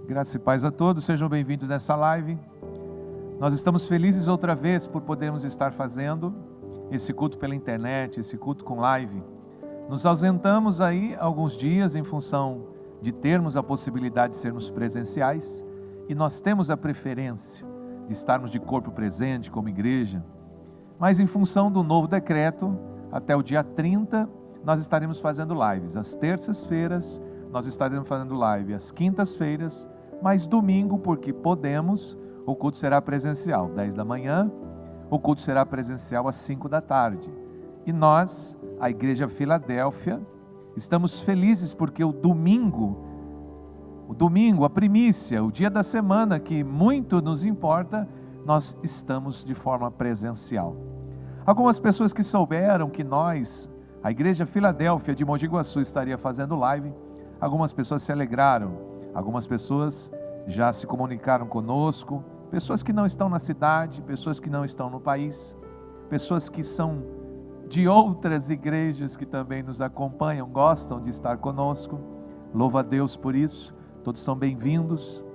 Graça e paz a todos, sejam bem-vindos nessa live. Nós estamos felizes outra vez por podermos estar fazendo esse culto pela internet, esse culto com live. Nos ausentamos aí alguns dias em função de termos a possibilidade de sermos presenciais, e nós temos a preferência de estarmos de corpo presente como igreja, mas em função do novo decreto, até o dia 30, nós estaremos fazendo lives. Às terças-feiras, nós estaremos fazendo live, às quintas-feiras, mas domingo, porque podemos, o culto será presencial, 10 da manhã, o culto será presencial às 5 da tarde. E nós, a Igreja Filadélfia, estamos felizes porque o domingo, a primícia, o dia da semana que muito nos importa, nós estamos de forma presencial. Algumas pessoas que souberam que nós, a Igreja Filadélfia de Mogi Guaçu, estaria fazendo live, algumas pessoas se alegraram. Algumas pessoas já se comunicaram conosco, pessoas que não estão na cidade, pessoas que não estão no país, pessoas que são de outras igrejas que também nos acompanham, gostam de estar conosco. Louva a Deus por isso, todos são bem-vindos,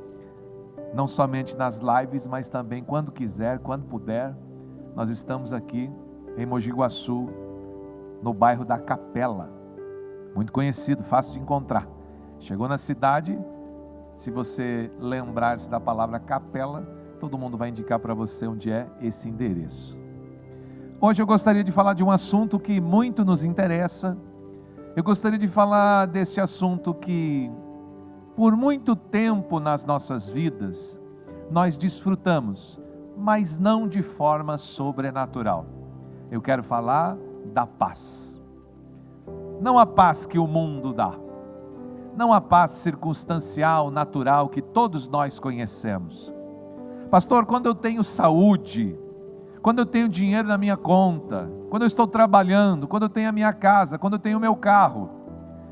não somente nas lives, mas também quando quiser, quando puder. Nós estamos aqui em Mogi Guaçu, no bairro da Capela, muito conhecido, fácil de encontrar. Chegou na cidade, se você lembrar-se da palavra capela, todo mundo vai indicar para você onde é esse endereço. Hoje eu gostaria de falar de um assunto que muito nos interessa. Eu gostaria de falar desse assunto que, por muito tempo nas nossas vidas, nós desfrutamos, mas não de forma sobrenatural. Eu quero falar da paz. Não a paz que o mundo dá. Não a paz circunstancial, natural, que todos nós conhecemos. Pastor, quando eu tenho saúde, quando eu tenho dinheiro na minha conta, quando eu estou trabalhando, quando eu tenho a minha casa, quando eu tenho o meu carro,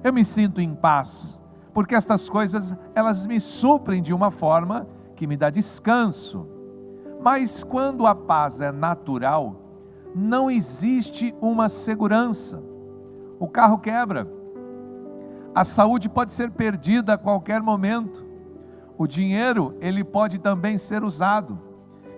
eu me sinto em paz, porque estas coisas, elas me suprem de uma forma que me dá descanso. Mas quando a paz é natural, não existe uma segurança. O carro quebra. A saúde pode ser perdida a qualquer momento. O dinheiro, ele pode também ser usado.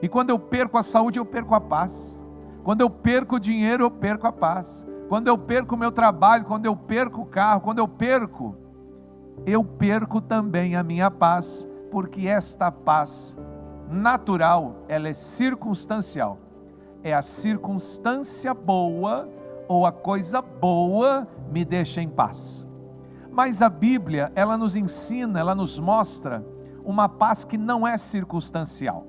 E quando eu perco a saúde, eu perco a paz. Quando eu perco o dinheiro, eu perco a paz. Quando eu perco o meu trabalho, quando eu perco o carro, quando eu perco também a minha paz, porque esta paz natural, ela é circunstancial. É a circunstância boa ou a coisa boa me deixa em paz. Mas a Bíblia, ela nos ensina, ela nos mostra uma paz que não é circunstancial,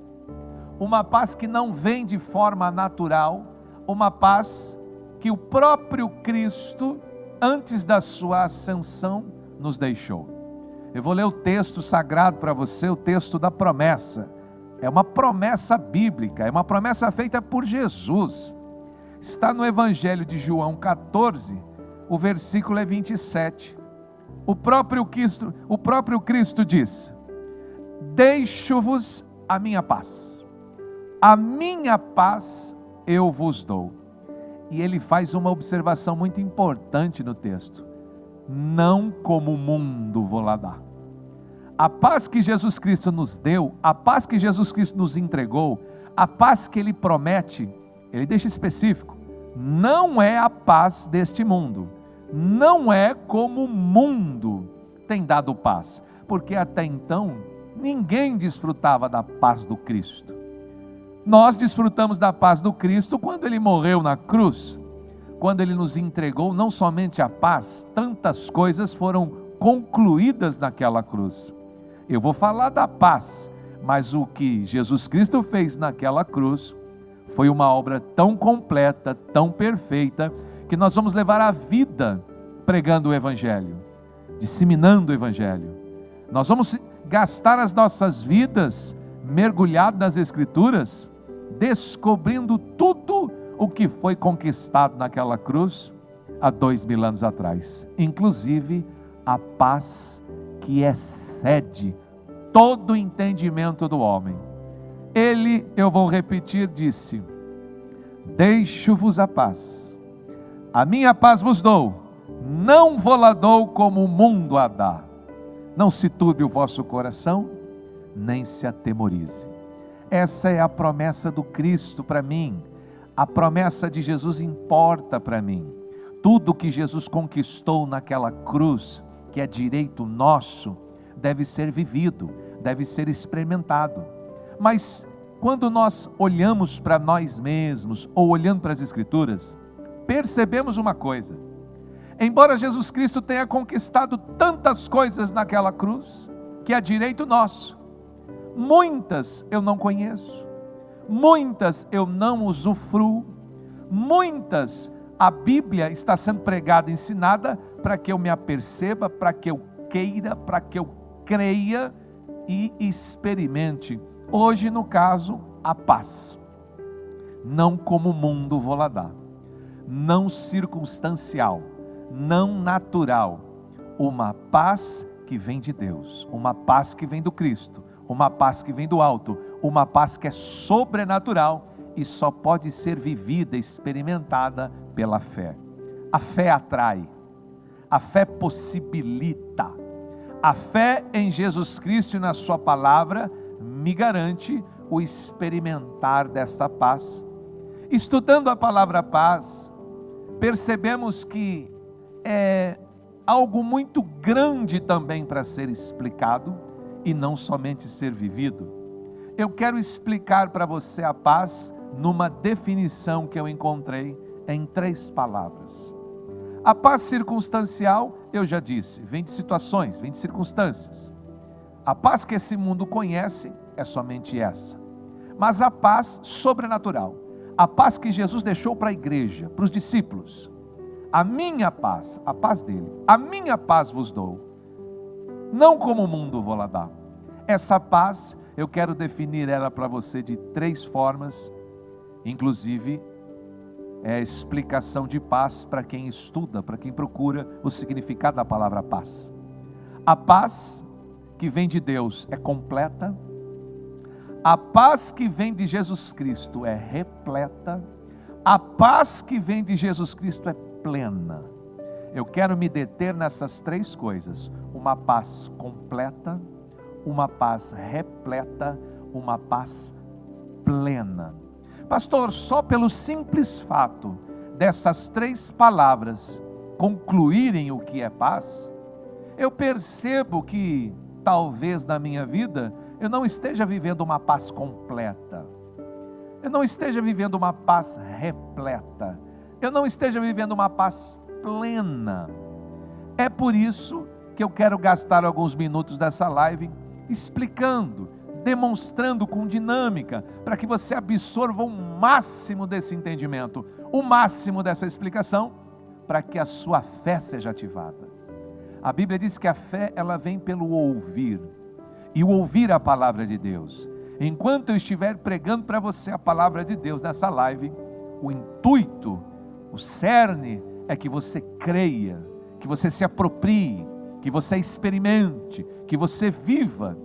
uma paz que não vem de forma natural, uma paz que o próprio Cristo, antes da sua ascensão, nos deixou. Eu vou ler o texto sagrado para você, o texto da promessa. É uma promessa bíblica, é uma promessa feita por Jesus. Está no Evangelho de João 14, o versículo é 27. O próprio Cristo diz: deixo-vos a minha paz eu vos dou. E ele faz uma observação muito importante no texto: não como o mundo vou lá dar. A paz que Jesus Cristo nos deu, a paz que Jesus Cristo nos entregou, a paz que ele promete, ele deixa específico, não é a paz deste mundo. Não é como o mundo tem dado paz, porque até então ninguém desfrutava da paz do Cristo. Nós desfrutamos da paz do Cristo quando ele morreu na cruz, quando ele nos entregou não somente a paz, tantas coisas foram concluídas naquela cruz. Eu vou falar da paz, mas o que Jesus Cristo fez naquela cruz foi uma obra tão completa, tão perfeita, que nós vamos levar a vida pregando o Evangelho, disseminando o Evangelho. Nós vamos gastar as nossas vidas mergulhados nas Escrituras, descobrindo tudo o que foi conquistado naquela cruz há 2000 anos atrás, inclusive a paz que excede todo o entendimento do homem. Ele, eu vou repetir, disse: deixo-vos a paz. A minha paz vos dou, não vou lá dou como o mundo a dá. Não se turbe o vosso coração, nem se atemorize. Essa é a promessa do Cristo para mim. A promessa de Jesus importa para mim. Tudo que Jesus conquistou naquela cruz, que é direito nosso, deve ser vivido, deve ser experimentado. Mas quando nós olhamos para nós mesmos, ou olhando para as Escrituras, percebemos uma coisa: embora Jesus Cristo tenha conquistado tantas coisas naquela cruz, que é direito nosso, muitas eu não conheço, muitas eu não usufruo, muitas a Bíblia está sendo pregada, ensinada, para que eu me aperceba, para que eu queira, para que eu creia e experimente. Hoje, no caso, a paz, não como o mundo vou lá dar, não circunstancial, não natural, uma paz que vem de Deus, uma paz que vem do Cristo, uma paz que vem do alto, uma paz que é sobrenatural e só pode ser vivida, experimentada pela fé. A fé atrai, a fé possibilita, a fé em Jesus Cristo e na sua palavra me garante o experimentar dessa paz. Estudando a palavra paz, percebemos que é algo muito grande também para ser explicado e não somente ser vivido. Eu quero explicar para você a paz numa definição que eu encontrei em 3 palavras. A paz circunstancial, eu já disse, vem de situações, vem de circunstâncias. A paz que esse mundo conhece é somente essa. Mas a paz sobrenatural, a paz que Jesus deixou para a igreja, para os discípulos, a minha paz, a paz dele, a minha paz vos dou, não como o mundo vou lá dar. Essa paz, eu quero definir ela para você de 3 formas, inclusive é a explicação de paz para quem estuda, para quem procura o significado da palavra paz. A paz que vem de Deus é completa, a paz que vem de Jesus Cristo é repleta, a paz que vem de Jesus Cristo é plena. Eu quero me deter nessas 3 coisas: uma paz completa, uma paz repleta, uma paz plena. Pastor, só pelo simples fato dessas 3 palavras concluírem o que é paz, eu percebo que talvez na minha vida eu não esteja vivendo uma paz completa, eu não esteja vivendo uma paz repleta, eu não esteja vivendo uma paz plena. É por isso que eu quero gastar alguns minutos dessa live explicando, demonstrando com dinâmica, para que você absorva o máximo desse entendimento, o máximo dessa explicação, para que a sua fé seja ativada. A Bíblia diz que a fé, ela vem pelo ouvir, e o ouvir a palavra de Deus. Enquanto eu estiver pregando para você a palavra de Deus nessa live, o intuito, o cerne, é que você creia, que você se aproprie, que você experimente, que você viva,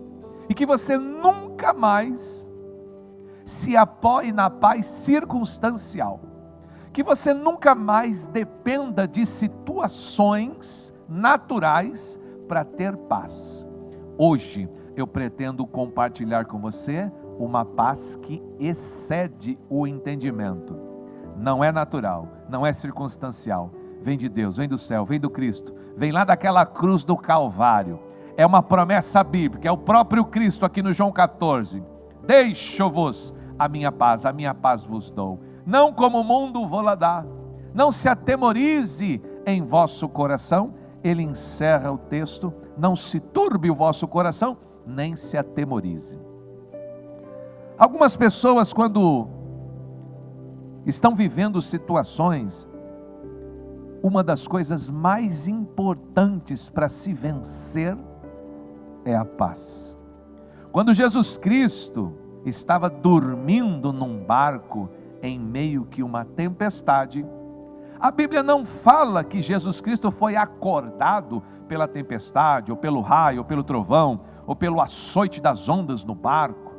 e que você nunca mais se apoie na paz circunstancial, que você nunca mais dependa de situações naturais para ter paz. Hoje eu pretendo compartilhar com você uma paz que excede o entendimento. Não é natural, não é circunstancial, vem de Deus, vem do céu, vem do Cristo, vem lá daquela cruz do Calvário. É uma promessa bíblica, é o próprio Cristo aqui no João 14. Deixo-vos a minha paz vos dou. Não como o mundo vou lá dar. Não se atemorize em vosso coração. Ele encerra o texto. Não se turbe o vosso coração, nem se atemorize. Algumas pessoas, quando estão vivendo situações, uma das coisas mais importantes para se vencer é a paz. Quando Jesus Cristo estava dormindo num barco em meio que uma tempestade, a Bíblia não fala que Jesus Cristo foi acordado pela tempestade, ou pelo raio, ou pelo trovão, ou pelo açoite das ondas no barco.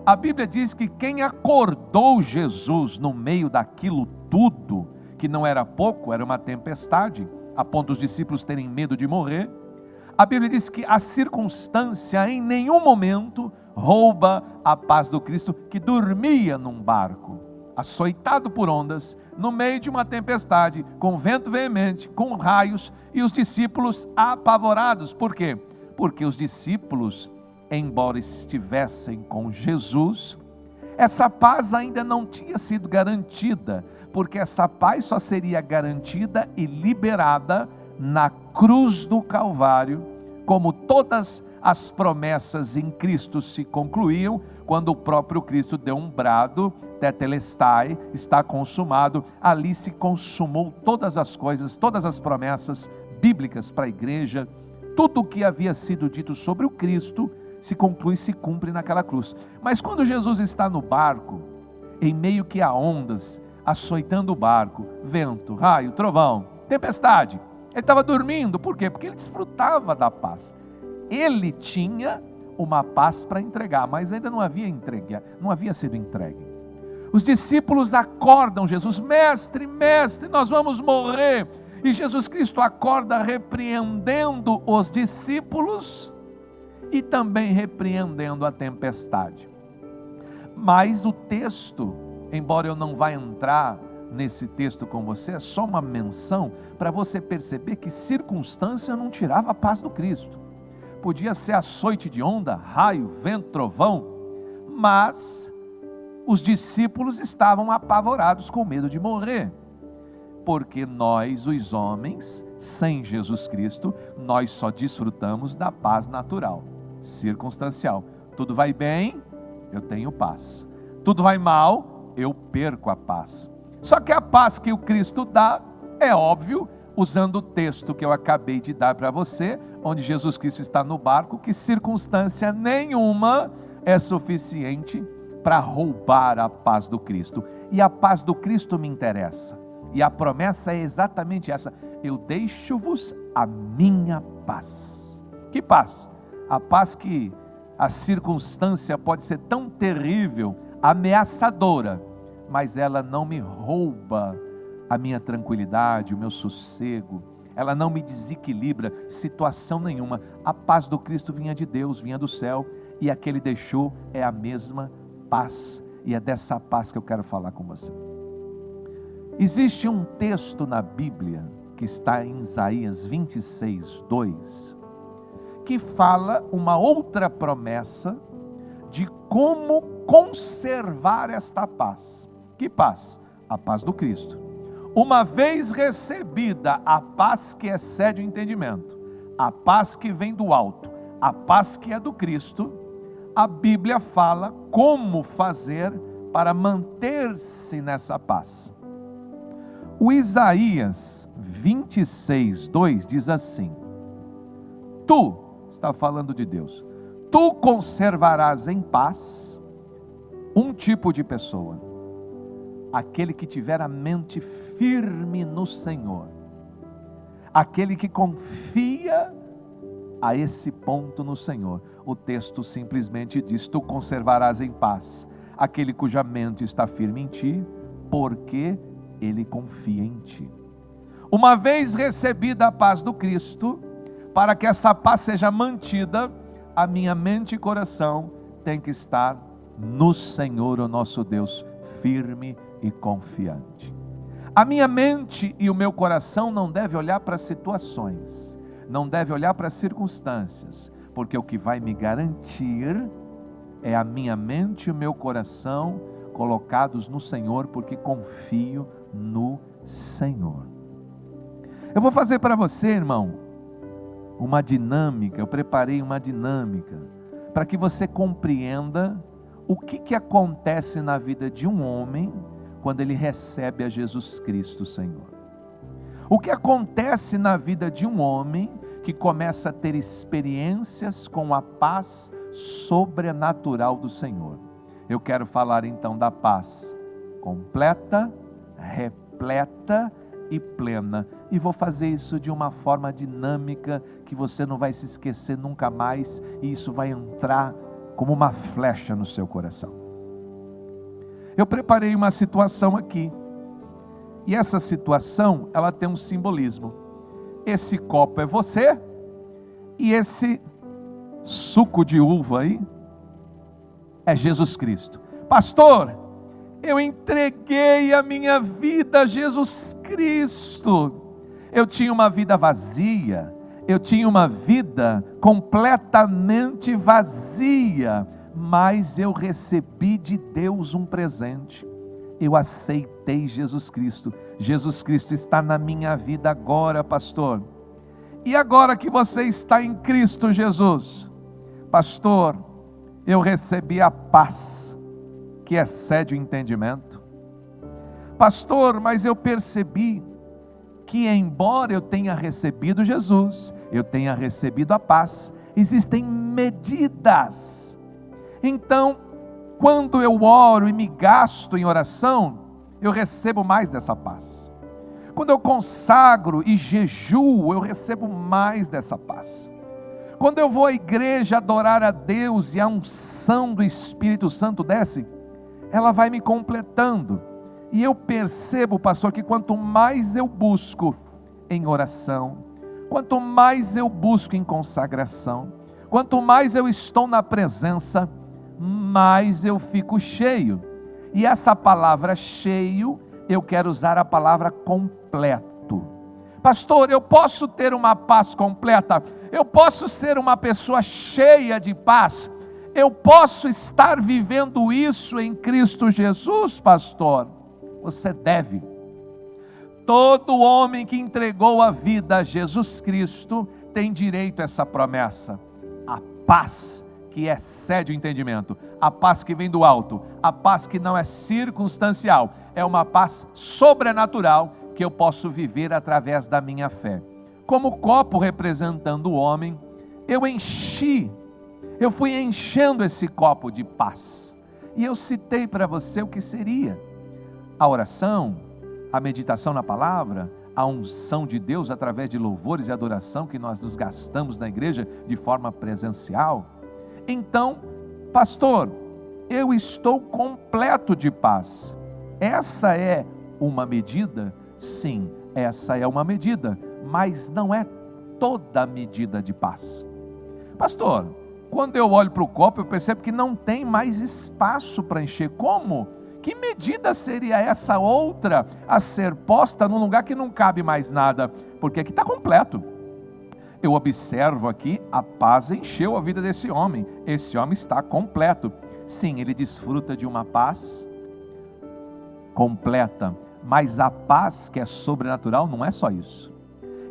A Bíblia diz que quem acordou Jesus no meio daquilo tudo, que não era pouco, era uma tempestade, a ponto dos discípulos terem medo de morrer. A Bíblia diz que a circunstância em nenhum momento rouba a paz do Cristo, que dormia num barco, açoitado por ondas, no meio de uma tempestade, com vento veemente, com raios, e os discípulos apavorados. Por quê? Porque os discípulos, embora estivessem com Jesus, essa paz ainda não tinha sido garantida, porque essa paz só seria garantida e liberada na cruz do Calvário, como todas as promessas em Cristo se concluíam, quando o próprio Cristo deu um brado, tetelestai, está consumado. Ali se consumou todas as coisas, todas as promessas bíblicas para a igreja. Tudo o que havia sido dito sobre o Cristo se conclui, se cumpre naquela cruz. Mas quando Jesus está no barco, em meio que a ondas, açoitando o barco, vento, raio, trovão, tempestade, ele estava dormindo. Por quê? Porque ele desfrutava da paz. Ele tinha uma paz para entregar, mas ainda não havia entregue, não havia sido entregue. Os discípulos acordam Jesus: mestre, mestre, nós vamos morrer. E Jesus Cristo acorda repreendendo os discípulos e também repreendendo a tempestade. Mas o texto, embora eu não vá entrar nesse texto com você, é só uma menção para você perceber que circunstância não tirava a paz do Cristo. Podia ser açoite de onda, raio, vento, trovão, mas os discípulos estavam apavorados com medo de morrer, porque nós, os homens, sem Jesus Cristo, nós só desfrutamos da paz natural, circunstancial. Tudo vai bem, eu tenho paz. Tudo vai mal, eu perco a paz. Só que a paz que o Cristo dá, é óbvio, usando o texto que eu acabei de dar para você, onde Jesus Cristo está no barco, que circunstância nenhuma é suficiente para roubar a paz do Cristo. E a paz do Cristo me interessa. E a promessa é exatamente essa: eu deixo-vos a minha paz. Que paz? A paz que a circunstância pode ser tão terrível, ameaçadora, mas ela não me rouba a minha tranquilidade, o meu sossego, ela não me desequilibra, situação nenhuma. A paz do Cristo vinha de Deus, vinha do céu, e a que Ele deixou é a mesma paz, e é dessa paz que eu quero falar com você. Existe um texto na Bíblia, que está em Isaías 26, 2, que fala uma outra promessa de como conservar esta paz. Que paz? A paz do Cristo. Uma vez recebida a paz que excede o entendimento, a paz que vem do alto, a paz que é do Cristo, a Bíblia fala como fazer para manter-se nessa paz. O Isaías 26, 2 diz assim: tu, está falando de Deus, tu conservarás em paz um tipo de pessoa, aquele que tiver a mente firme no Senhor, aquele que confia a esse ponto no Senhor. O texto simplesmente diz: tu conservarás em paz aquele cuja mente está firme em ti, porque ele confia em ti. Uma vez recebida a paz do Cristo, para que essa paz seja mantida, a minha mente e coração tem que estar no Senhor, o nosso Deus, firme e confiante. A minha mente e o meu coração não deve olhar para situações, não deve olhar para circunstâncias, porque o que vai me garantir é a minha mente e o meu coração colocados no Senhor, porque confio no Senhor. Eu vou fazer para você, irmão, uma dinâmica. Eu preparei uma dinâmica para que você compreenda o que acontece na vida de um homem quando ele recebe a Jesus Cristo, Senhor. O que acontece na vida de um homem que começa a ter experiências com a paz sobrenatural do Senhor. Eu quero falar então da paz completa, repleta e plena. E vou fazer isso de uma forma dinâmica, que você não vai se esquecer nunca mais, e isso vai entrar como uma flecha no seu coração. Eu preparei uma situação aqui, e essa situação, ela tem um simbolismo. Esse copo é você, E esse suco de uva aí é Jesus Cristo. Pastor, eu entreguei a minha vida a Jesus Cristo. Eu tinha uma vida vazia, eu tinha uma vida completamente vazia, mas eu recebi de Deus um presente. Eu aceitei Jesus Cristo. Jesus Cristo está na minha vida agora, pastor. E agora que você está em Cristo Jesus, pastor, eu recebi a paz que excede o entendimento. Pastor, mas eu percebi que embora eu tenha recebido Jesus, eu tenha recebido a paz, existem medidas. Então, quando eu oro e me gasto em oração, eu recebo mais dessa paz. Quando eu consagro e jejuo, eu recebo mais dessa paz. Quando eu vou à igreja adorar a Deus e a unção do Espírito Santo desce, ela vai me completando. E eu percebo, pastor, que quanto mais eu busco em oração, quanto mais eu busco em consagração, quanto mais eu estou na presença, mais eu fico cheio. E essa palavra cheio, eu quero usar a palavra completo. Pastor, eu posso ter uma paz completa? Eu posso ser uma pessoa cheia de paz? Eu posso estar vivendo isso em Cristo Jesus, pastor? Você deve. Todo homem que entregou a vida a Jesus Cristo tem direito a essa promessa. A paz que excede o entendimento, a paz que vem do alto, a paz que não é circunstancial, é uma paz sobrenatural que eu posso viver através da minha fé. Como copo representando o homem, eu fui enchendo esse copo de paz, e eu citei para você o que seria a oração, a meditação na palavra, a unção de Deus através de louvores e adoração que nós nos gastamos na igreja de forma presencial. Então, pastor, eu estou completo de paz. Essa é uma medida? Sim, essa é uma medida, mas não é toda medida de paz. Pastor, quando eu olho para o copo, eu percebo que não tem mais espaço para encher. Como? Que medida seria essa outra a ser posta num lugar que não cabe mais nada? Porque aqui está completo. Eu observo aqui, a paz encheu a vida desse homem. Esse homem está completo. Sim, ele desfruta de uma paz completa. Mas a paz que é sobrenatural não é só isso.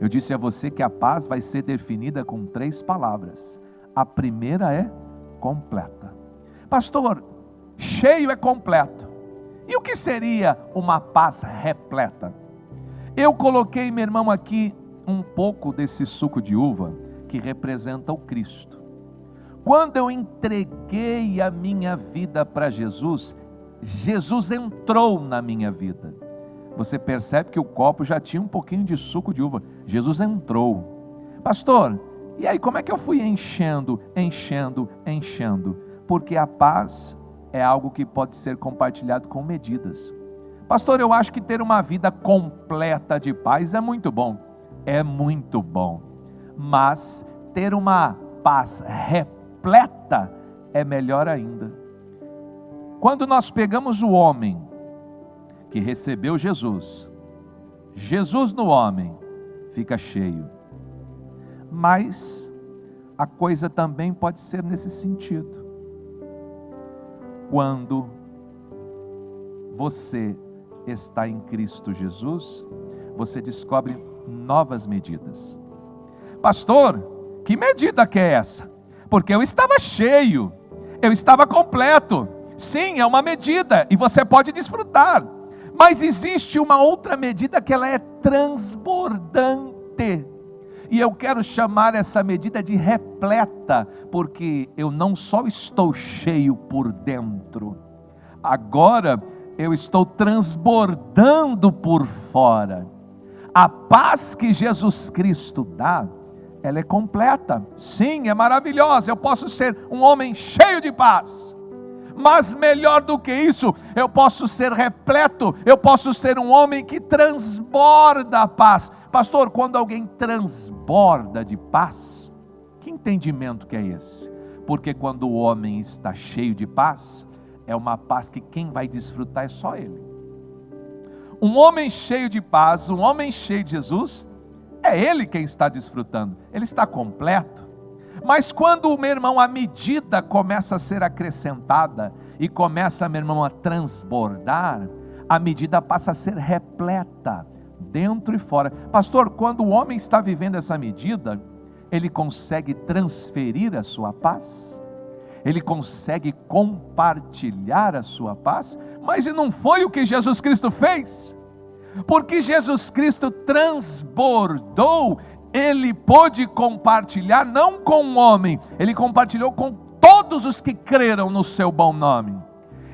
Eu disse a você que a paz vai ser definida com 3 palavras. A primeira é completa. Pastor, cheio é completo. E o que seria uma paz repleta? Eu coloquei, meu irmão, aqui um pouco desse suco de uva que representa o Cristo. Quando eu entreguei a minha vida para Jesus, Jesus entrou na minha vida. Você percebe que o copo já tinha um pouquinho de suco de uva. Jesus entrou. Pastor, e aí como é que eu fui enchendo? Porque a paz é algo que pode ser compartilhado com medidas. Pastor, eu acho que ter uma vida completa de paz é muito bom. É muito bom. Mas ter uma paz repleta é melhor ainda. Quando nós pegamos o homem que recebeu Jesus, Jesus no homem fica cheio. Mas a coisa também pode ser nesse sentido. Quando você está em Cristo Jesus, você descobre novas medidas. Pastor, que medida que é essa? Porque eu estava cheio, eu estava completo. Sim, é uma medida e você pode desfrutar. Mas existe uma outra medida que ela é transbordante. E eu quero chamar essa medida de repleta, porque eu não só estou cheio por dentro, agora eu estou transbordando por fora. A paz que Jesus Cristo dá, ela é completa. Sim, é maravilhosa. Eu posso ser um homem cheio de paz. Mas melhor do que isso, eu posso ser repleto, eu posso ser um homem que transborda a paz. Pastor, quando alguém transborda de paz, Que entendimento que é esse? Porque quando o homem está cheio de paz, é uma paz que quem vai desfrutar é só ele. Um homem cheio de paz, um homem cheio de Jesus, é ele quem está desfrutando, ele está completo. Mas quando, meu irmão, a medida começa a ser acrescentada e começa, meu irmão, a transbordar, a medida passa a ser repleta, dentro e fora. Pastor, quando o homem está vivendo essa medida, ele consegue transferir a sua paz? Ele consegue compartilhar a sua paz? Mas e não foi o que Jesus Cristo fez? Porque Jesus Cristo transbordou, ele pôde compartilhar não com um homem, ele compartilhou com todos os que creram no seu bom nome.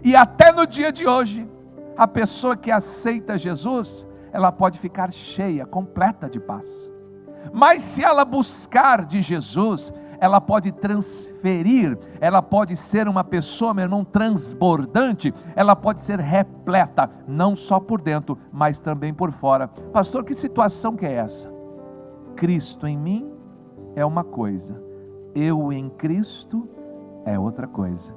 E até no dia de hoje, a pessoa que aceita Jesus, ela pode ficar cheia, completa de paz. Mas se ela buscar de Jesus, ela pode transferir, ela pode ser uma pessoa, meu irmão, transbordante, ela pode ser repleta, não só por dentro, mas também por fora. Pastor, que situação que é essa? Cristo em mim é uma coisa, eu em Cristo é outra coisa.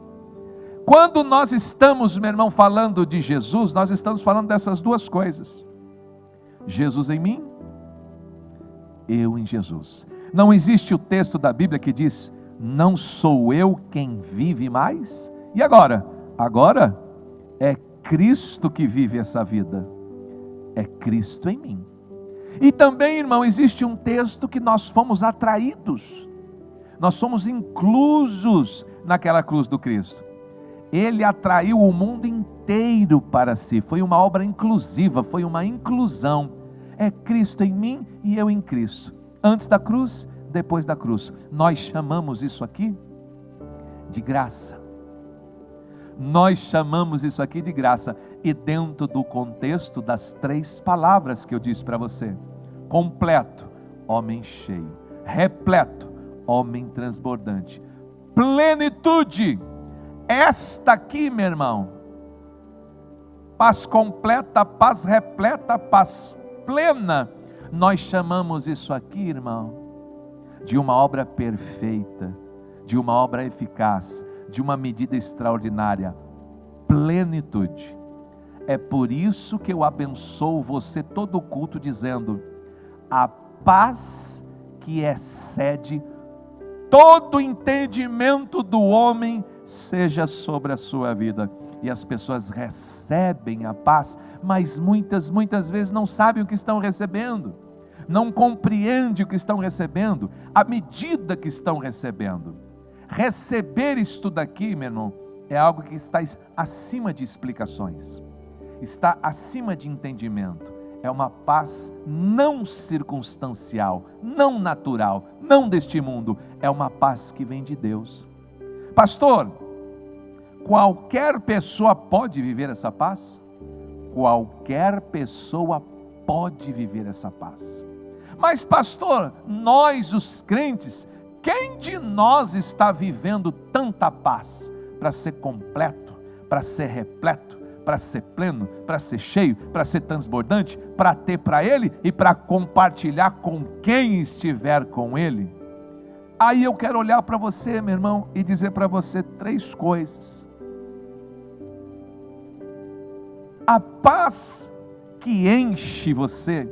Quando nós estamos, meu irmão, falando de Jesus, nós estamos falando dessas duas coisas. Jesus em mim, eu em Jesus. Não existe o texto da Bíblia que diz, não sou eu quem vive mais? E agora? Agora é Cristo que vive essa vida, é Cristo em mim. E também, irmão, existe um texto que nós fomos atraídos, nós somos inclusos naquela cruz do Cristo. Ele atraiu o mundo inteiro para si, foi uma obra inclusiva, foi uma inclusão. É Cristo em mim e eu em Cristo, antes da cruz, depois da cruz. Nós chamamos isso aqui de graça. Nós chamamos isso aqui de graça, e dentro do contexto das três palavras que eu disse para você: completo, homem cheio; repleto, homem transbordante; plenitude. Esta aqui, meu irmão, paz completa, paz repleta, paz plena, nós chamamos isso aqui, irmão, de uma obra perfeita, de uma obra eficaz, de uma medida extraordinária, plenitude. É por isso que eu abençoo você todo o culto dizendo: a paz que excede todo entendimento do homem seja sobre a sua vida. E as pessoas recebem a paz, mas muitas vezes não sabem o que estão recebendo, não compreendem o que estão recebendo, a medida que estão recebendo. Receber isto daqui, meu irmão, é algo que está acima de explicações, está acima de entendimento. É uma paz não circunstancial, não natural, não deste mundo, é uma paz que vem de Deus. Pastor, qualquer pessoa pode viver essa paz? Qualquer pessoa pode viver essa paz. Mas pastor, nós os crentes, quem de nós está vivendo tanta paz para ser completo, para ser repleto, para ser pleno, para ser cheio, para ser transbordante, para ter para Ele e para compartilhar com quem estiver com Ele? Aí eu quero olhar para você, meu irmão, e dizer para você três coisas. A paz que enche você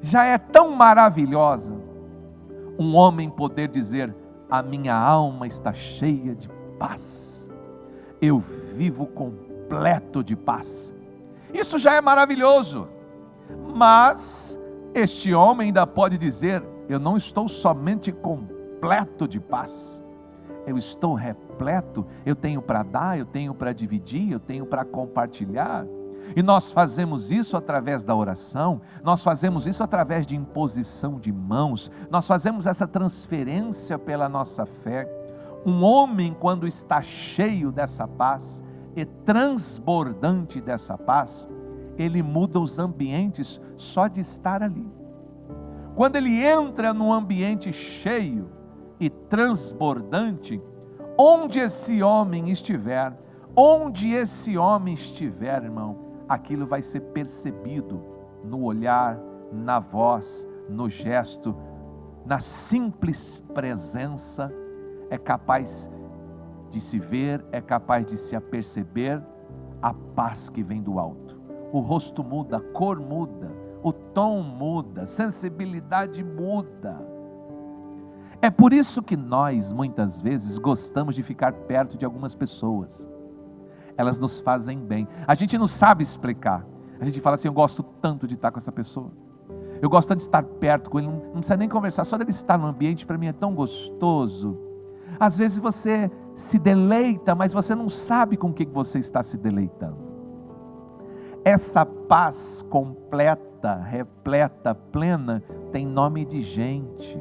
já é tão maravilhosa, um homem poder dizer: a minha alma está cheia de paz, eu vivo completo de paz. Isso já é maravilhoso. Mas este homem ainda pode dizer: eu não estou somente completo de paz, eu estou repleto, eu tenho para dar, eu tenho para dividir, eu tenho para compartilhar. E nós fazemos isso através da oração, nós fazemos isso através de imposição de mãos, nós fazemos essa transferência pela nossa fé. Um homem, quando está cheio dessa paz e transbordante dessa paz, ele muda os ambientes só de estar ali. Quando ele entra num ambiente cheio e transbordante, onde esse homem estiver, irmão, aquilo vai ser percebido no olhar, na voz, no gesto, na simples presença, é capaz de se ver, é capaz de se aperceber a paz que vem do alto. O rosto muda, a cor muda, o tom muda, a sensibilidade muda. É por isso que nós, muitas vezes, gostamos de ficar perto de algumas pessoas. Elas nos fazem bem. A gente não sabe explicar. A gente fala assim: eu gosto tanto de estar com essa pessoa. Eu gosto tanto de estar perto com ele. Não precisa nem conversar. Só dele estar no ambiente, para mim, é tão gostoso. Às vezes você se deleita, mas você não sabe com o que você está se deleitando. Essa paz completa, repleta, plena, tem nome de gente.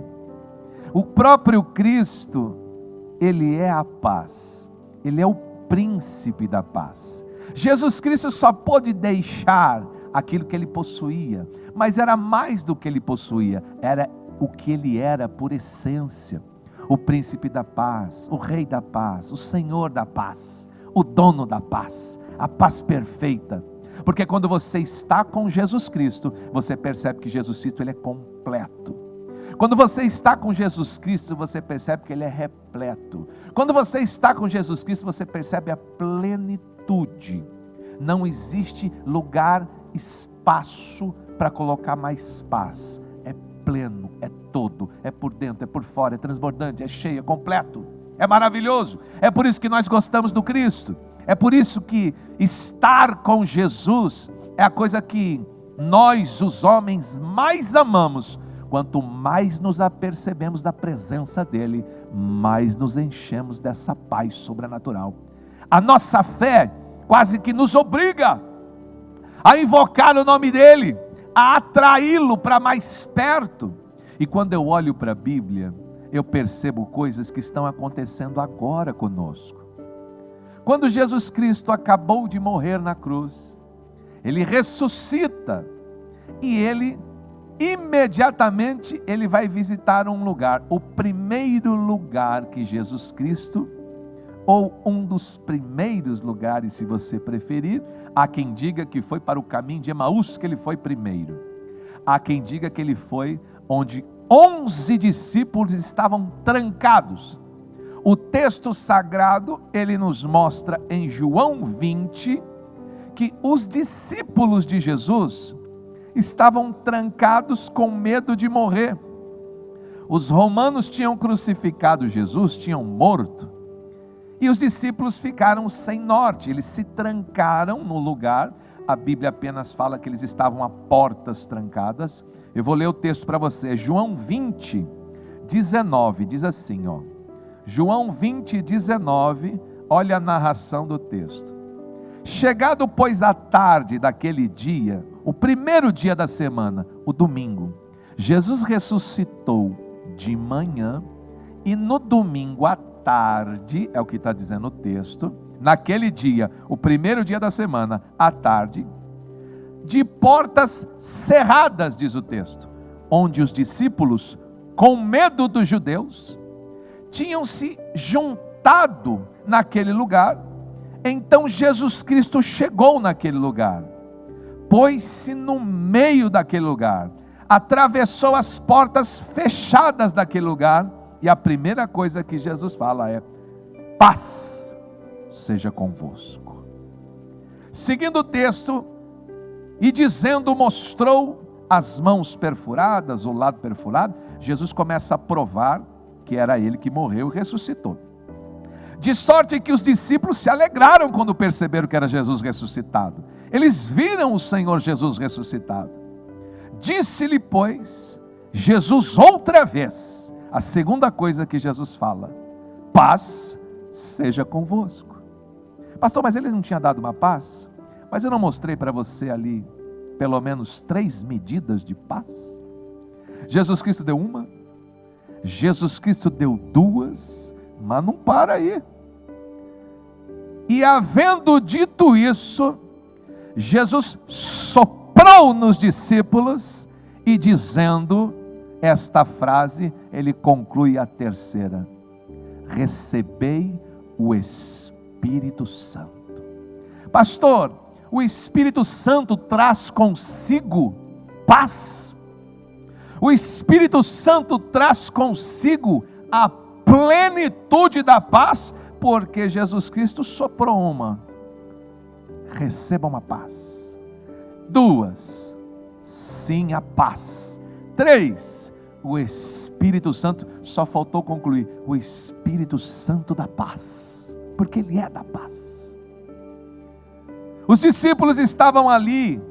O próprio Cristo, Ele é a paz. Ele é o príncipe da paz. Jesus Cristo só pôde deixar aquilo que Ele possuía, mas era mais do que Ele possuía, era o que Ele era por essência. O príncipe da paz, o rei da paz, o Senhor da paz, o dono da paz, a paz perfeita. Porque quando você está com Jesus Cristo, você percebe que Jesus Cristo ele é completo. Quando você está com Jesus Cristo, você percebe que Ele é repleto. Quando você está com Jesus Cristo, você percebe a plenitude. Não existe lugar, espaço para colocar mais paz. É pleno, é todo, é por dentro, é por fora, é transbordante, é cheio, é completo, é maravilhoso. É por isso que nós gostamos do Cristo. É por isso que estar com Jesus é a coisa que nós, os homens, mais amamos. Quanto mais nos apercebemos da presença dEle, mais nos enchemos dessa paz sobrenatural. A nossa fé quase que nos obriga a invocar o nome dEle, a atraí-lo para mais perto. E quando eu olho para a Bíblia, eu percebo coisas que estão acontecendo agora conosco. Quando Jesus Cristo acabou de morrer na cruz, Ele ressuscita e Ele imediatamente Ele vai visitar um lugar, o primeiro lugar que Jesus Cristo, ou um dos primeiros lugares, se você preferir. Há quem diga que foi para o caminho de Emaús que Ele foi primeiro. Há quem diga que Ele foi onde 11 discípulos estavam trancados. O texto sagrado, ele nos mostra em João 20, que os discípulos de Jesus estavam trancados com medo de morrer. Os romanos tinham crucificado Jesus, tinham morto, e os discípulos ficaram sem norte, eles se trancaram no lugar. A Bíblia apenas fala que eles estavam a portas trancadas. Eu vou ler o texto para você, João 20, 19, diz assim, João 20, 19, olha a narração do texto. Chegado, pois, a tarde daquele dia, o primeiro dia da semana, o domingo, Jesus ressuscitou de manhã, e no domingo à tarde, é o que está dizendo o texto, naquele dia, o primeiro dia da semana, à tarde, de portas cerradas, diz o texto, onde os discípulos, com medo dos judeus, tinham se juntado naquele lugar. Então Jesus Cristo chegou naquele lugar, pôs-se no meio daquele lugar, atravessou as portas fechadas daquele lugar, e a primeira coisa que Jesus fala é: paz seja convosco. Seguindo o texto, e dizendo, mostrou as mãos perfuradas, o lado perfurado. Jesus começa a provar que era Ele que morreu e ressuscitou. De sorte que os discípulos se alegraram quando perceberam que era Jesus ressuscitado. Eles viram o Senhor Jesus ressuscitado. Disse-lhe, pois, Jesus outra vez, a segunda coisa que Jesus fala: paz seja convosco. Pastor, mas Ele não tinha dado uma paz? Mas eu não mostrei para você ali pelo menos 3 medidas de paz? Jesus Cristo deu uma, Jesus Cristo deu 2, mas não para aí. E havendo dito isso, Jesus soprou nos discípulos, e dizendo esta frase, Ele conclui a terceira: recebei o Espírito Santo. Pastor, o Espírito Santo traz consigo paz? O Espírito Santo traz consigo a plenitude da paz, porque Jesus Cristo soprou uma. Receba uma paz. 2, sim, a paz. 3, o Espírito Santo, só faltou concluir, o Espírito Santo da paz, porque Ele é da paz. Os discípulos estavam ali,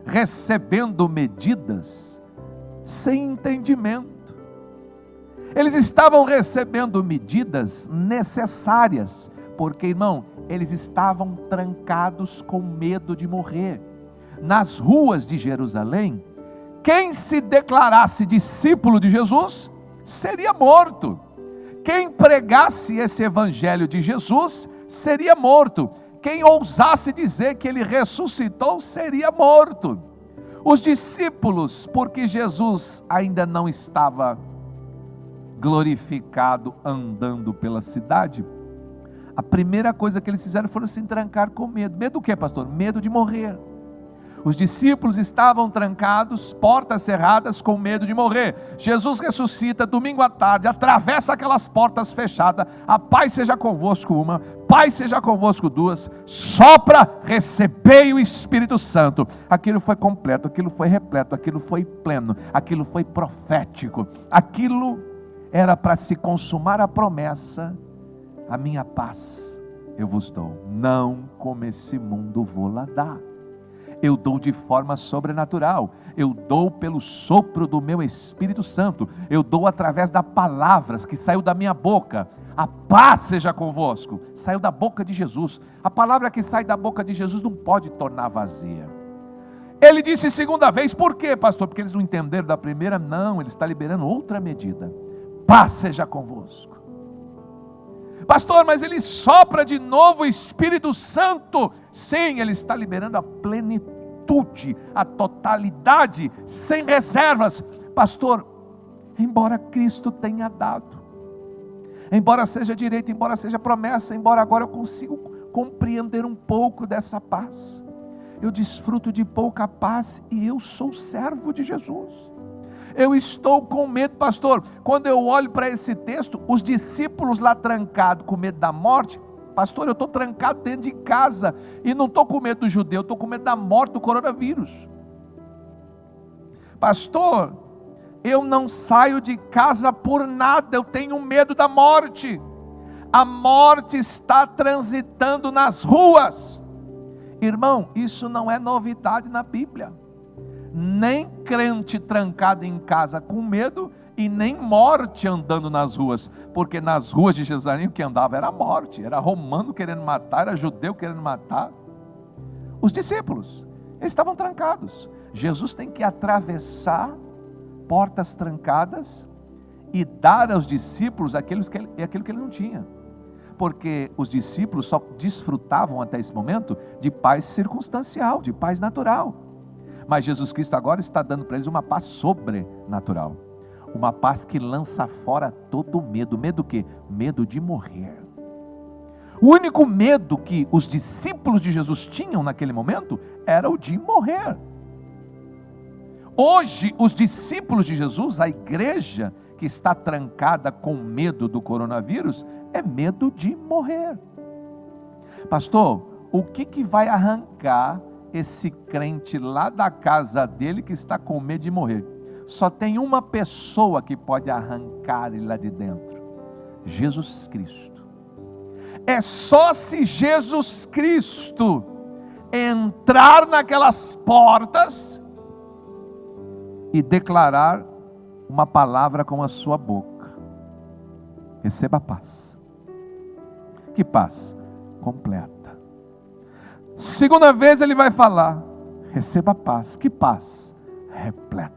recebendo medidas, sem entendimento. Eles estavam recebendo medidas necessárias, porque, irmão, eles estavam trancados com medo de morrer. Nas ruas de Jerusalém, quem se declarasse discípulo de Jesus, seria morto. Quem pregasse esse evangelho de Jesus, seria morto. Quem ousasse dizer que Ele ressuscitou, seria morto. Os discípulos, porque Jesus ainda não estava glorificado, andando pela cidade, a primeira coisa que eles fizeram foi se trancar com medo. Medo do que, pastor? Medo de morrer. Os discípulos estavam trancados, portas cerradas, com medo de morrer. Jesus ressuscita domingo à tarde, atravessa aquelas portas fechadas. A paz seja convosco uma, paz seja convosco duas. Sopra, recebei o Espírito Santo. Aquilo foi completo, aquilo foi repleto, aquilo foi pleno, aquilo foi profético. Aquilo era para se consumar a promessa: a minha paz eu vos dou, não como esse mundo vou lá dar. Eu dou de forma sobrenatural, eu dou pelo sopro do meu Espírito Santo, eu dou através das palavras que saiu da minha boca. A paz seja convosco, saiu da boca de Jesus. A palavra que sai da boca de Jesus não pode tornar vazia. Ele disse segunda vez, por quê, pastor? Porque eles não entenderam da primeira? Não, ele está liberando outra medida. Paz seja convosco. Pastor, mas ele sopra de novo o Espírito Santo. Sim, ele está liberando a plenitude, a totalidade, sem reservas. Pastor, embora Cristo tenha dado, embora seja direito, embora seja promessa, embora agora eu consigo compreender um pouco dessa paz, eu desfruto de pouca paz e eu sou servo de Jesus. Eu estou com medo, pastor. Quando eu olho para esse texto, os discípulos lá trancados com medo da morte, pastor, eu estou trancado dentro de casa e não estou com medo do judeu, eu estou com medo da morte do coronavírus. Pastor, eu não saio de casa por nada, eu tenho medo da morte. A morte está transitando nas ruas. Irmão, isso não é novidade na Bíblia. Nem crente trancado em casa com medo, e nem morte andando nas ruas, porque nas ruas de Jerusalém o que andava era a morte, era romano querendo matar, era judeu querendo matar. Os discípulos, eles estavam trancados. Jesus tem que atravessar portas trancadas e dar aos discípulos aquilo que ele não tinha, porque os discípulos só desfrutavam até esse momento de paz circunstancial, de paz natural. Mas Jesus Cristo agora está dando para eles uma paz sobrenatural. Uma paz que lança fora todo medo. Medo do quê? Medo de morrer. O único medo que os discípulos de Jesus tinham naquele momento era o de morrer. Hoje, os discípulos de Jesus, a igreja que está trancada com medo do coronavírus, é medo de morrer. Pastor, o que vai arrancar esse crente lá da casa dele que está com medo de morrer? Só tem uma pessoa que pode arrancar ele lá de dentro: Jesus Cristo. É só se Jesus Cristo entrar naquelas portas e declarar uma palavra com a sua boca: receba a paz. Que paz? Completa. Segunda vez ele vai falar: receba a paz. Que paz? Repleta.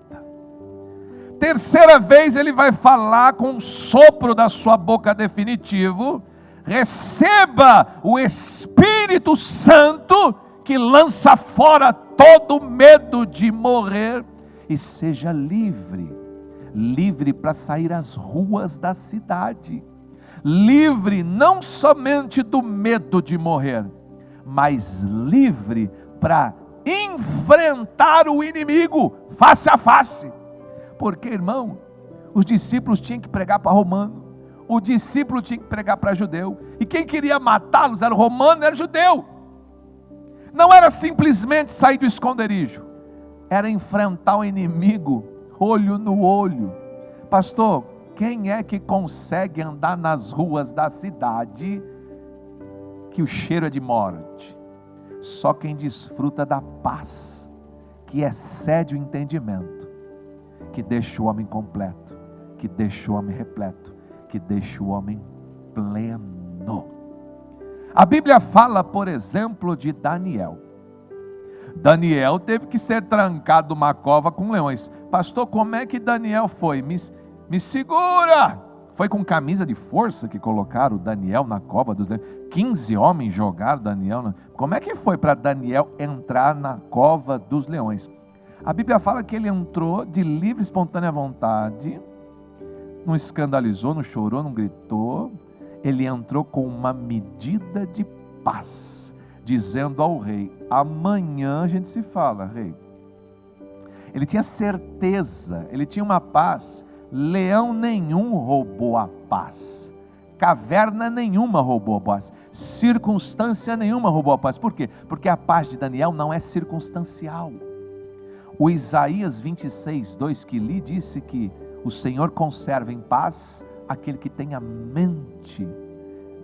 Terceira vez ele vai falar com o sopro da sua boca definitivo: receba o Espírito Santo, que lança fora todo medo de morrer, e seja livre. Livre para sair às ruas da cidade. Livre não somente do medo de morrer, mas livre para enfrentar o inimigo face a face. Porque, irmão, os discípulos tinham que pregar para romano, o discípulo tinha que pregar para judeu, e quem queria matá-los era o romano, era o judeu. Não era simplesmente sair do esconderijo, era enfrentar o inimigo olho no olho. Pastor, quem é que consegue andar nas ruas da cidade que o cheiro é de morte? Só quem desfruta da paz, que excede o entendimento, que deixa o homem completo, que deixa o homem repleto, que deixa o homem pleno. A Bíblia fala, por exemplo, de Daniel. Daniel teve que ser trancado numa cova com leões. Pastor, como é que Daniel foi? Me segura! Foi com camisa de força que colocaram Daniel na cova dos leões. 15 homens jogaram Daniel. Como é que foi para Daniel entrar na cova dos leões? A Bíblia fala que ele entrou de livre e espontânea vontade, não escandalizou, não chorou, não gritou. Ele entrou com uma medida de paz, dizendo ao rei: amanhã a gente se fala, rei. Ele tinha certeza, ele tinha uma paz. Leão nenhum roubou a paz, caverna nenhuma roubou a paz, circunstância nenhuma roubou a paz. Por quê? Porque a paz de Daniel não é circunstancial. O Isaías 26:2 que li disse que o Senhor conserva em paz aquele que tem a mente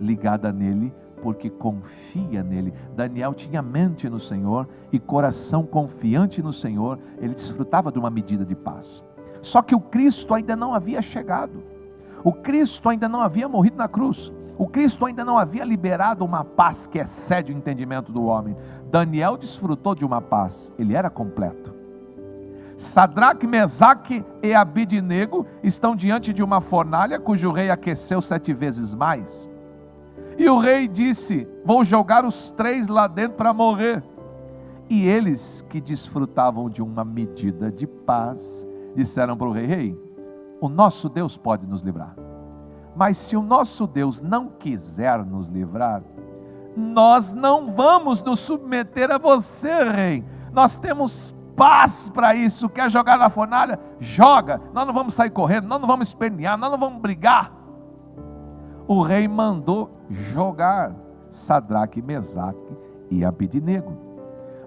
ligada nele, porque confia nele. Daniel tinha mente no Senhor e coração confiante no Senhor. Ele desfrutava de uma medida de paz. Só que o Cristo ainda não havia chegado, o Cristo ainda não havia morrido na cruz, o Cristo ainda não havia liberado uma paz que excede o entendimento do homem. Daniel desfrutou de uma paz, ele era completo. Sadraque, Mesaque e Abidnego estão diante de uma fornalha cujo rei aqueceu 7 vezes mais. E o rei disse: vou jogar os 3 lá dentro para morrer. E eles, que desfrutavam de uma medida de paz, disseram para o rei: rei, o nosso Deus pode nos livrar, mas se o nosso Deus não quiser nos livrar, nós não vamos nos submeter a você, rei. Nós temos paz para isso. Quer jogar na fornalha? Joga. Nós não vamos sair correndo, nós não vamos espernear, nós não vamos brigar. O rei mandou jogar Sadraque, Mesaque e Abidnego.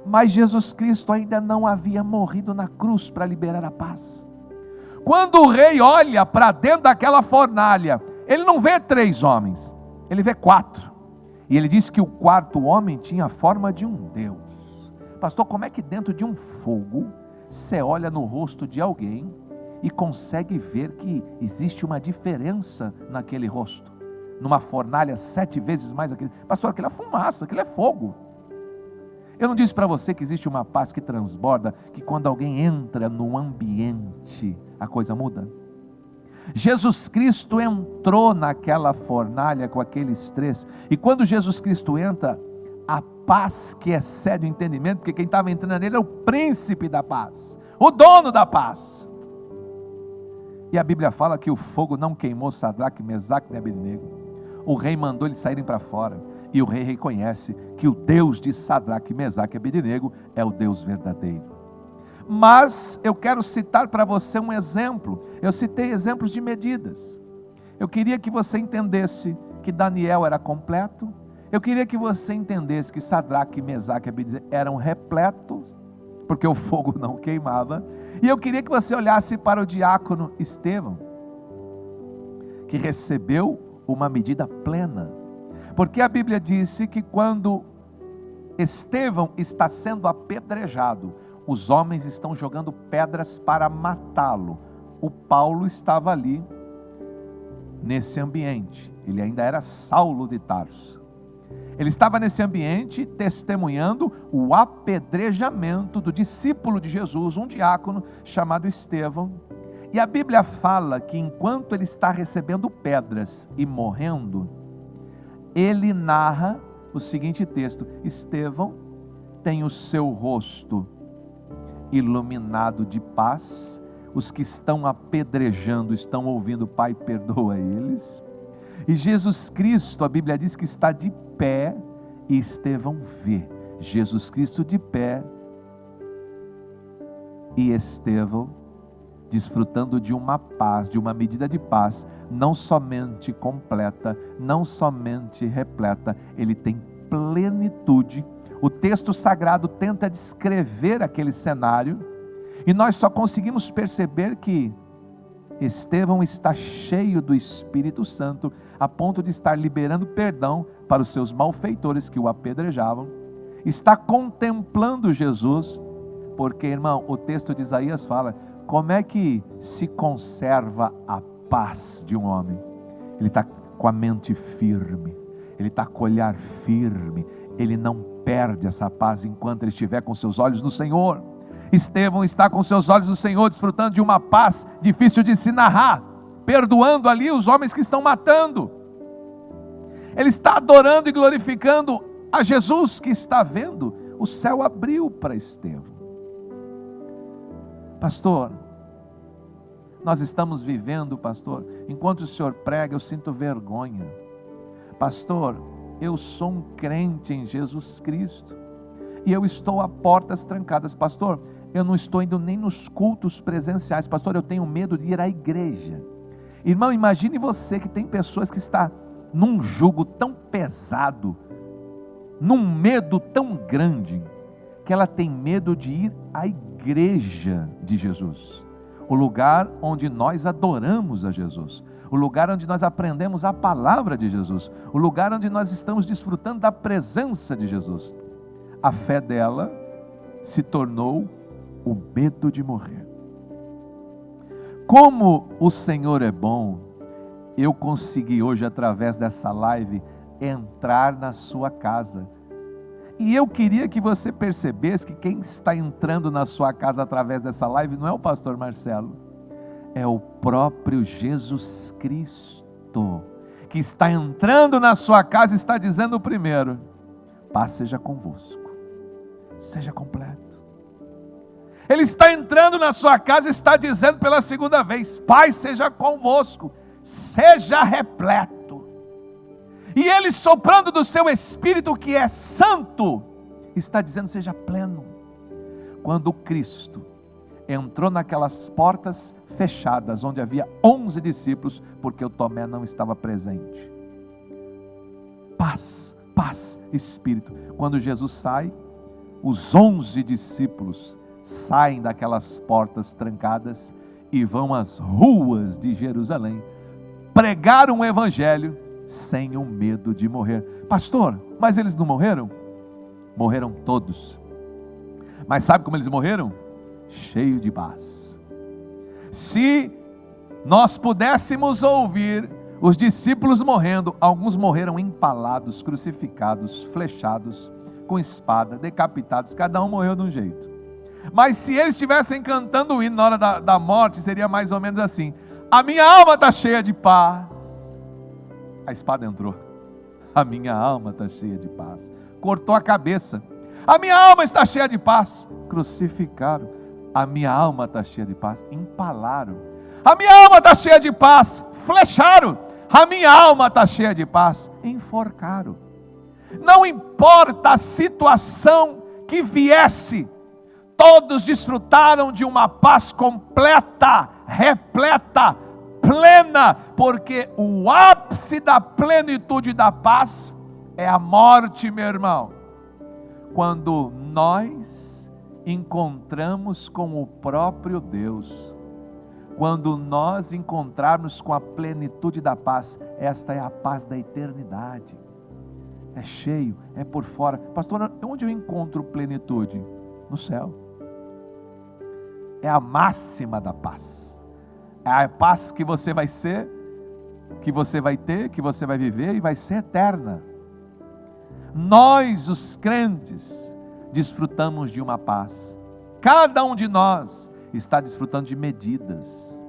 Mas Jesus Cristo ainda não havia morrido na cruz para liberar a paz. Quando o rei olha para dentro daquela fornalha, ele não vê 3 homens, ele vê 4. E ele diz que o 4º homem tinha a forma de um Deus. Pastor, como é que dentro de um fogo você olha no rosto de alguém e consegue ver que existe uma diferença naquele rosto? Numa fornalha 7 vezes mais aquele. Pastor, aquilo é fumaça, aquilo é fogo. Eu não disse para você que existe uma paz que transborda, que quando alguém entra no ambiente, a coisa muda? Jesus Cristo entrou naquela fornalha com aqueles 3, e quando Jesus Cristo entra, a paz que excede o entendimento, porque quem estava entrando nele é o príncipe da paz, o dono da paz. E a Bíblia fala que o fogo não queimou Sadraque, Mesaque nem Abidnego. O rei mandou eles saírem para fora, e o rei reconhece que o Deus de Sadraque, Mesaque e Abidnego é o Deus verdadeiro. Mas eu quero citar para você um exemplo. Eu citei exemplos de medidas. Eu queria que você entendesse que Daniel era completo. Eu queria que você entendesse que Sadraque, Mesaque e Abidnego eram repletos, porque o fogo não queimava. E eu queria que você olhasse para o diácono Estevão, que recebeu uma medida plena, porque a Bíblia disse que quando Estevão está sendo apedrejado, os homens estão jogando pedras para matá-lo. O Paulo estava ali nesse ambiente, ele ainda era Saulo de Tarso. Ele estava nesse ambiente testemunhando o apedrejamento do discípulo de Jesus, um diácono chamado Estevão. E a Bíblia fala que enquanto ele está recebendo pedras e morrendo, ele narra o seguinte texto: Estevão tem o seu rosto iluminado de paz, os que estão apedrejando estão ouvindo: Pai, perdoa eles. E Jesus Cristo, a Bíblia diz que está de pé, e Estevão vê Jesus Cristo de pé, e Estevão desfrutando de uma paz, de uma medida de paz, não somente completa, não somente repleta, ele tem plenitude. O texto sagrado tenta descrever aquele cenário, e nós só conseguimos perceber que Estevão está cheio do Espírito Santo, a ponto de estar liberando perdão para os seus malfeitores que o apedrejavam, está contemplando Jesus, porque, irmão, o texto de Isaías fala, como é que se conserva a paz de um homem? Ele está com a mente firme, ele está com o olhar firme, ele não perde essa paz enquanto ele estiver com seus olhos no Senhor. Estevão está com seus olhos no Senhor, desfrutando de uma paz difícil de se narrar, perdoando ali os homens que estão matando. Ele está adorando e glorificando a Jesus que está vendo. O céu abriu para Estevão. Pastor, nós estamos vivendo, pastor, enquanto o senhor prega, eu sinto vergonha. Pastor, eu sou um crente em Jesus Cristo, e eu estou a portas trancadas. Pastor, eu não estou indo nem nos cultos presenciais. Pastor, eu tenho medo de ir à igreja. Irmão, imagine você que tem pessoas que estão num jugo tão pesado, num medo tão grande, que ela tem medo de ir à igreja de Jesus, o lugar onde nós adoramos a Jesus, o lugar onde nós aprendemos a palavra de Jesus, o lugar onde nós estamos desfrutando da presença de Jesus. A fé dela se tornou o medo de morrer. Como o Senhor é bom, eu consegui hoje, através dessa live, entrar na sua casa. E eu queria que você percebesse que quem está entrando na sua casa através dessa live não é o pastor Marcelo, é o próprio Jesus Cristo, que está entrando na sua casa e está dizendo primeiro, paz seja convosco, seja completo. Ele está entrando na sua casa e está dizendo pela segunda vez, paz seja convosco, seja repleto. E ele, soprando do seu Espírito que é santo, está dizendo, seja pleno. Quando Cristo entrou naquelas portas fechadas, onde havia 11 discípulos, porque o Tomé não estava presente. Paz, paz, Espírito. Quando Jesus sai, os 11 discípulos saem daquelas portas trancadas e vão às ruas de Jerusalém, pregar um evangelho, sem o medo de morrer. Pastor, mas eles não morreram? Morreram todos. Mas sabe como eles morreram? Cheio de paz. Se nós pudéssemos ouvir os discípulos morrendo, alguns morreram empalados, crucificados, flechados, com espada, decapitados, cada um morreu de um jeito. Mas se eles estivessem cantando o hino na hora da morte, seria mais ou menos assim, a minha alma está cheia de paz. A espada entrou, a minha alma está cheia de paz, cortou a cabeça, a minha alma está cheia de paz, crucificaram, a minha alma está cheia de paz, empalaram, a minha alma está cheia de paz, flecharam, a minha alma está cheia de paz, enforcaram. Não importa a situação que viesse, todos desfrutaram de uma paz completa, repleta, plena, porque o ápice da plenitude da paz é a morte, meu irmão. Quando nós encontramos com o próprio Deus, quando nós encontrarmos com a plenitude da paz, esta é a paz da eternidade. É cheio, é por fora. Pastor, onde eu encontro plenitude? No céu. É a máxima da paz. É a paz que você vai ser, que você vai ter, que você vai viver e vai ser eterna. Nós, os crentes, desfrutamos de uma paz. Cada um de nós está desfrutando de medidas.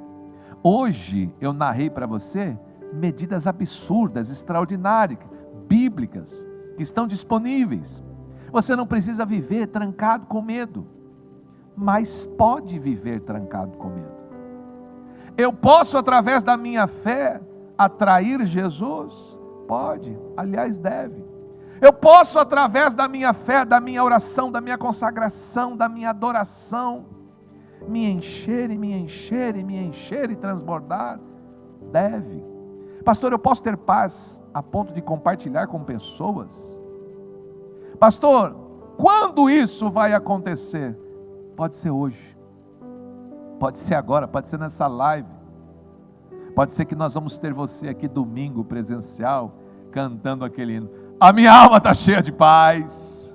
Hoje eu narrei para você medidas absurdas, extraordinárias, bíblicas, que estão disponíveis. Você não precisa viver trancado com medo, mas pode viver trancado com medo. Eu posso, através da minha fé, atrair Jesus? Pode, aliás deve. Eu posso, através da minha fé, da minha oração, da minha consagração, da minha adoração, me encher e me encher e me encher e transbordar? Deve. Pastor, eu posso ter paz a ponto de compartilhar com pessoas? Pastor, quando isso vai acontecer? Pode ser hoje, pode ser agora, pode ser nessa live, pode ser que nós vamos ter você aqui domingo presencial, cantando aquele hino. A minha alma está cheia de paz,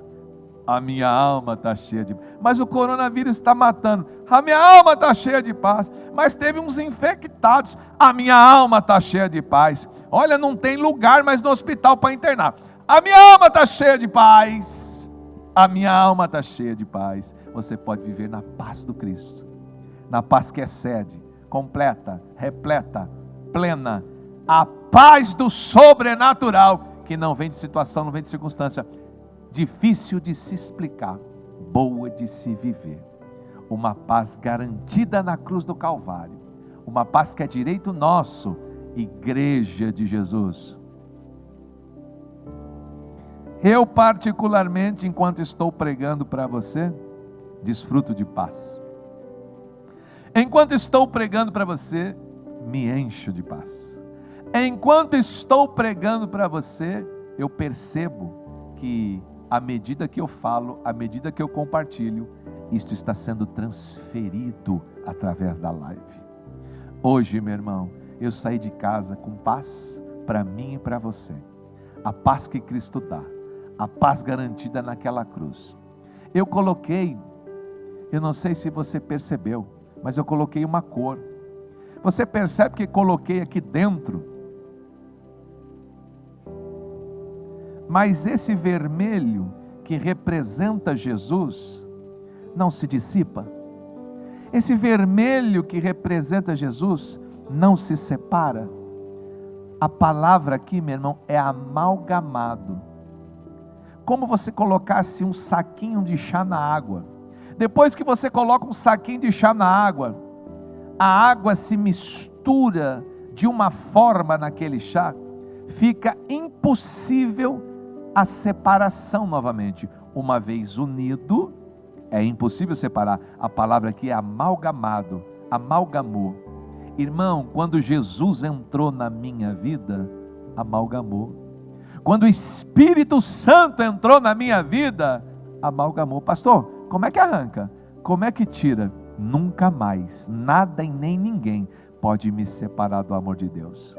a minha alma está cheia de paz. Mas o coronavírus está matando. A minha alma está cheia de paz. Mas teve uns infectados. A minha alma está cheia de paz. Olha, não tem lugar mais no hospital para internar. A minha alma está cheia de paz. A minha alma está cheia de paz. Você pode viver na paz do Cristo, na paz que excede, completa, repleta, plena, a paz do sobrenatural, que não vem de situação, não vem de circunstância, difícil de se explicar, boa de se viver. Uma paz garantida na cruz do Calvário, uma paz que é direito nosso, igreja de Jesus. Eu particularmente, enquanto estou pregando para você, desfruto de paz. Enquanto estou pregando para você, me encho de paz. Enquanto estou pregando para você, eu percebo que à medida que eu falo, à medida que eu compartilho, isto está sendo transferido através da live. Hoje, meu irmão, eu saí de casa com paz para mim e para você. A paz que Cristo dá, a paz garantida naquela cruz. Eu coloquei, eu não sei se você percebeu, mas eu coloquei uma cor. Você percebe que coloquei aqui dentro? Mas esse vermelho que representa Jesus não se dissipa. Esse vermelho que representa Jesus não se separa. A palavra aqui, meu irmão, é amalgamado. Como você colocasse um saquinho de chá na água. Depois que você coloca um saquinho de chá na água, a água se mistura de uma forma naquele chá, fica impossível a separação novamente. Uma vez unido, é impossível separar. A palavra aqui é amalgamado, amalgamou. Irmão, quando Jesus entrou na minha vida, amalgamou. Quando o Espírito Santo entrou na minha vida, amalgamou. Pastor, como é que arranca? Como é que tira? Nunca mais, nada e nem ninguém pode me separar do amor de Deus.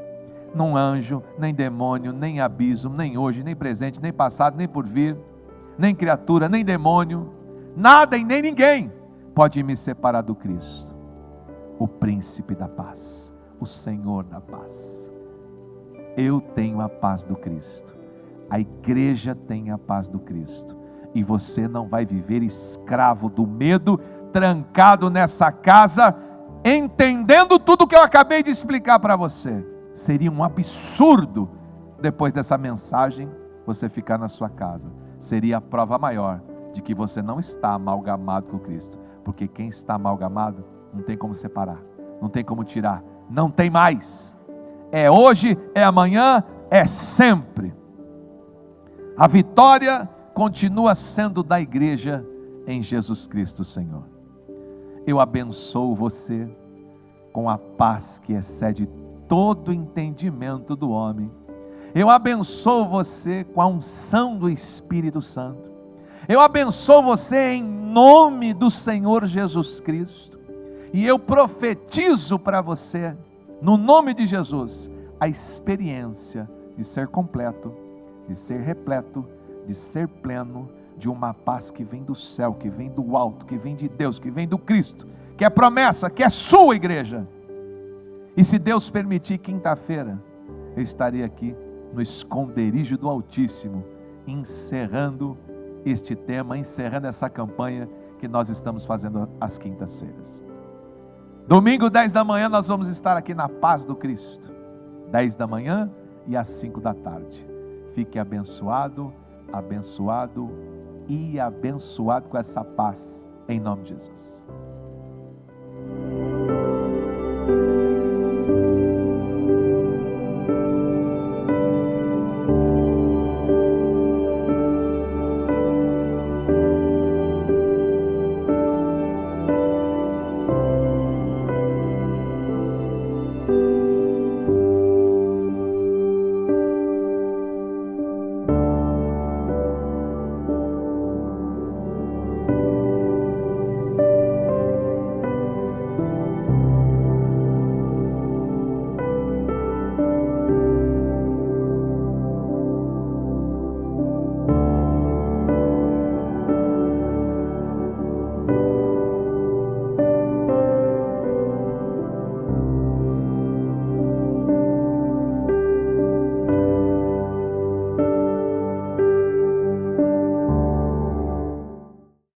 Não anjo, nem demônio, nem abismo, nem hoje, nem presente, nem passado, nem por vir, nem criatura, nem demônio, nada e nem ninguém pode me separar do Cristo, o príncipe da paz, o Senhor da paz. Eu tenho a paz do Cristo, a igreja tem a paz do Cristo, e você não vai viver escravo do medo, trancado nessa casa, entendendo tudo o que eu acabei de explicar para você. Seria um absurdo, depois dessa mensagem, você ficar na sua casa. Seria a prova maior de que você não está amalgamado com Cristo, porque quem está amalgamado, não tem como separar, não tem como tirar, não tem mais. É hoje, é amanhã, é sempre. A vitória continua sendo da igreja em Jesus Cristo, Senhor. Eu abençoo você com a paz que excede todo entendimento do homem. Eu abençoo você com a unção do Espírito Santo. Eu abençoo você em nome do Senhor Jesus Cristo. E eu profetizo para você, no nome de Jesus, a experiência de ser completo, de ser repleto, de ser pleno, de uma paz que vem do céu, que vem do alto, que vem de Deus, que vem do Cristo, que é promessa, que é sua igreja. E se Deus permitir, quinta-feira, eu estarei aqui no esconderijo do Altíssimo, encerrando este tema, encerrando essa campanha que nós estamos fazendo às quintas-feiras. Domingo, 10 da manhã, nós vamos estar aqui na paz do Cristo. 10 da manhã e às 5 da tarde. Fique abençoado, abençoado e abençoado com essa paz, em nome de Jesus.